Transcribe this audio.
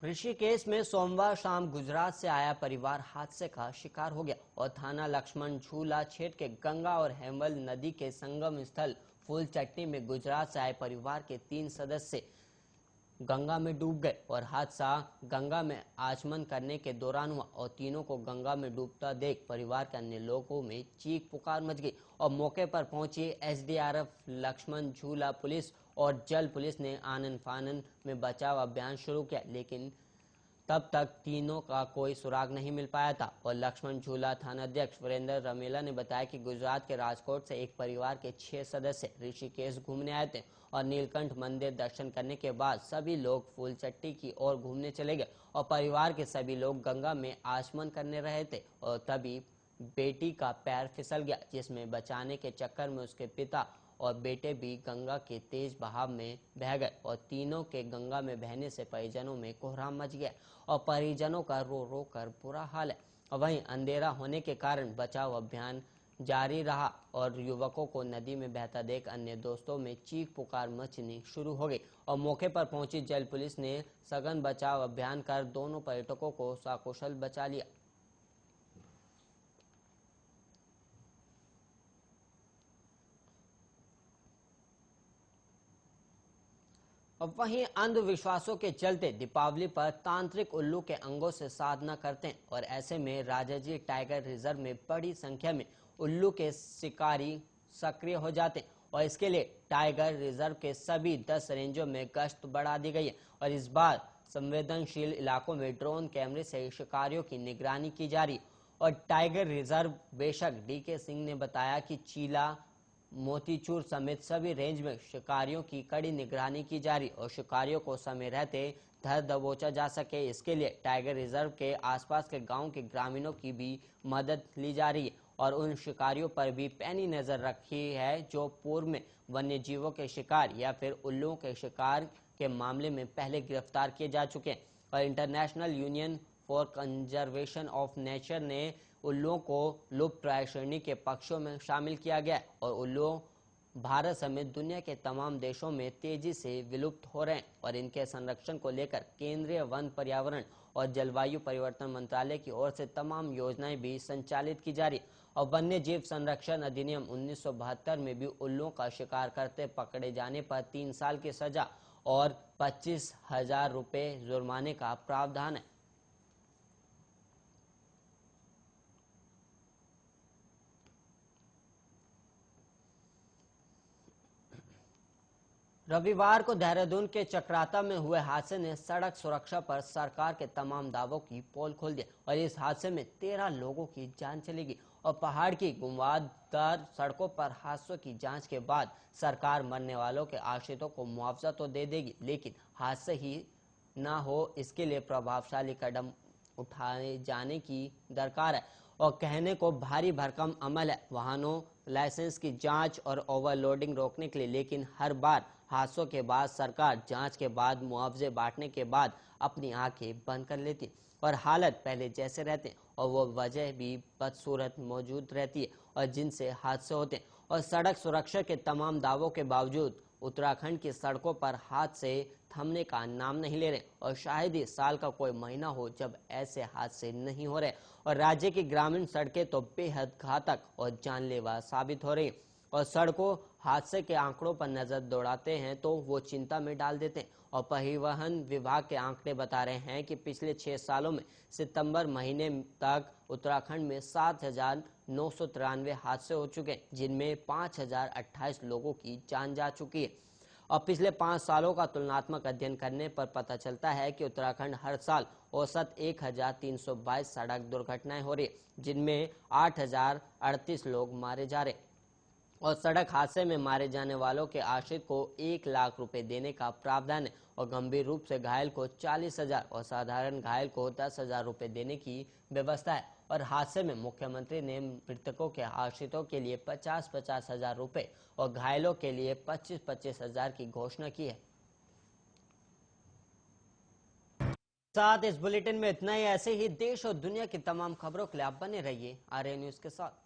ऋषिकेश में सोमवार शाम गुजरात से आया परिवार हादसे का शिकार हो गया और थाना लक्ष्मण झूला क्षेत्र के गंगा और हेमवल नदी के संगम स्थल फूलचट्टी में गुजरात से आए परिवार के 3 सदस्य गंगा में डूब गए और हादसा गंगा में आचमन करने के दौरान हुआ और तीनों को गंगा में डूबता देख परिवार के अन्य लोगों में चीख पुकार मच गई और मौके पर पहुंची एसडीआरएफ, लक्ष्मण झूला पुलिस और जल पुलिस ने आनन फानन में बचाव अभियान शुरू किया, लेकिन तब तक तीनों का कोई सुराग नहीं मिल पाया था। और लक्ष्मण झूला थानाध्यक्ष वीरेंद्र रमेला ने बताया कि गुजरात के राजकोट से एक परिवार के 6 सदस्य ऋषिकेश घूमने आए थे और नीलकंठ मंदिर दर्शन करने के बाद सभी लोग फूलचट्टी की ओर घूमने चले गए और परिवार के सभी लोग गंगा में आचमन करने रहे थे और तभी बेटी का पैर फिसल गया, जिसमें बचाने के चक्कर में उसके पिता और बेटे भी गंगा के तेज बहाव में बह गए और तीनों के गंगा में बहने से परिजनों में कोहराम मच गया और परिजनों का रो रो कर बुरा हाल है। वहीं अंधेरा होने के कारण बचाव अभियान जारी रहा और युवकों को नदी में बहता देख अन्य दोस्तों में चीख पुकार मचनी शुरू हो गई और मौके पर पहुंची जल पुलिस ने सघन बचाव अभियान कर दोनों पर्यटकों को सकुशल बचा लिया। अब वहीं अंधविश्वासों के चलते दीपावली पर तांत्रिक उल्लू के अंगों से साधना करते हैं और ऐसे में राजाजी टाइगर रिजर्व में बड़ी संख्या में उल्लू के शिकारी सक्रिय हो जाते हैं और इसके लिए टाइगर रिजर्व के सभी 10 रेंजों में गश्त बढ़ा दी गई है और इस बार संवेदनशील इलाकों में ड्रोन कैमरे से शिकारियों की निगरानी की जा रही है। और टाइगर रिजर्व बेशक डीके सिंह ने बताया कि चीला, मोतीचूर समेत सभी रेंज में शिकारियों की कड़ी निगरानी की जा रही और शिकारियों को समय रहते धर दबोचा जा सके, इसके लिए टाइगर रिजर्व के आसपास के गांव के ग्रामीणों की भी मदद ली जा रही है और उन शिकारियों पर भी पैनी नजर रखी है जो पूर्व में वन्य जीवों के शिकार या फिर उल्लुओं के शिकार के मामले में पहले गिरफ्तार किए जा चुके हैं। और international union for conservation of nature ने उल्लुओं को लुप्त प्राय श्रेणी के पक्षियों में शामिल किया गया और उल्लुओं भारत समेत दुनिया के तमाम देशों में तेजी से विलुप्त हो रहे हैं और इनके संरक्षण को लेकर केंद्रीय वन, पर्यावरण और जलवायु परिवर्तन मंत्रालय की ओर से तमाम योजनाएं भी संचालित की जा रही और वन्य जीव संरक्षण अधिनियम 1972 में भी उल्लुओं का शिकार करते पकड़े जाने पर 3 साल की सजा और 25,000 रुपए जुर्माने का प्रावधान है। रविवार को देहरादून के चक्राता में हुए हादसे ने सड़क सुरक्षा पर सरकार के तमाम दावों की पोल खोल दिया और इस हादसे में 13 लोगों की जान चली गई और पहाड़ की गुंवादार सड़कों पर हादसों की जांच के बाद सरकार मरने वालों के आश्रितों को मुआवजा तो दे देगी, लेकिन हादसे ही ना हो इसके लिए प्रभावशाली कदम उठाए जाने की दरकार है। और कहने को भारी भरकम अमल है वाहनों लाइसेंस की जांच और ओवरलोडिंग रोकने के लिए, लेकिन हर बार हादसों के बाद सरकार जांच के बाद मुआवजे बांटने के बाद अपनी आंखें बंद कर लेती और हालत पहले जैसे रहते और वो वजह भी बदसूरत मौजूद रहती है और जिनसे हादसे होते हैं। और सड़क सुरक्षा के तमाम दावों के बावजूद उत्तराखंड की सड़कों पर हादसे थमने का नाम नहीं ले रहे और शायद ही साल का कोई महीना हो जब ऐसे हादसे नहीं हो रहे और राज्य की ग्रामीण सड़कें तो बेहद घातक और जानलेवा साबित हो रही और सड़कों हादसे के आंकड़ों पर नजर दौड़ाते हैं तो वो चिंता में डाल देते हैं। और परिवहन विभाग के आंकड़े बता रहे हैं कि पिछले 6 सालों में सितंबर महीने तक उत्तराखंड में 7,993 हादसे हो चुके हैं, जिनमें 5,028 लोगों की जान जा चुकी है। और पिछले 5 सालों का तुलनात्मक अध्ययन करने पर पता चलता है कि उत्तराखंड हर साल औसत 1,322 सड़क दुर्घटनाएं हो रही, जिनमें 8,038 लोग मारे जा रहे और सड़क हादसे में मारे जाने वालों के आश्रित को 1 लाख रुपए देने का प्रावधान है और गंभीर रूप से घायल को 40,000 और साधारण घायल को 10,000 रुपए देने की व्यवस्था है। और हादसे में मुख्यमंत्री ने मृतकों के आश्रितों के लिए 50-50 हजार रुपए और घायलों के लिए 25-25 हजार की घोषणा की है। साथ इस बुलेटिन में इतना ही। ऐसे ही देश और दुनिया की तमाम खबरों के लिए आप बने रहिए आर्य न्यूज के साथ।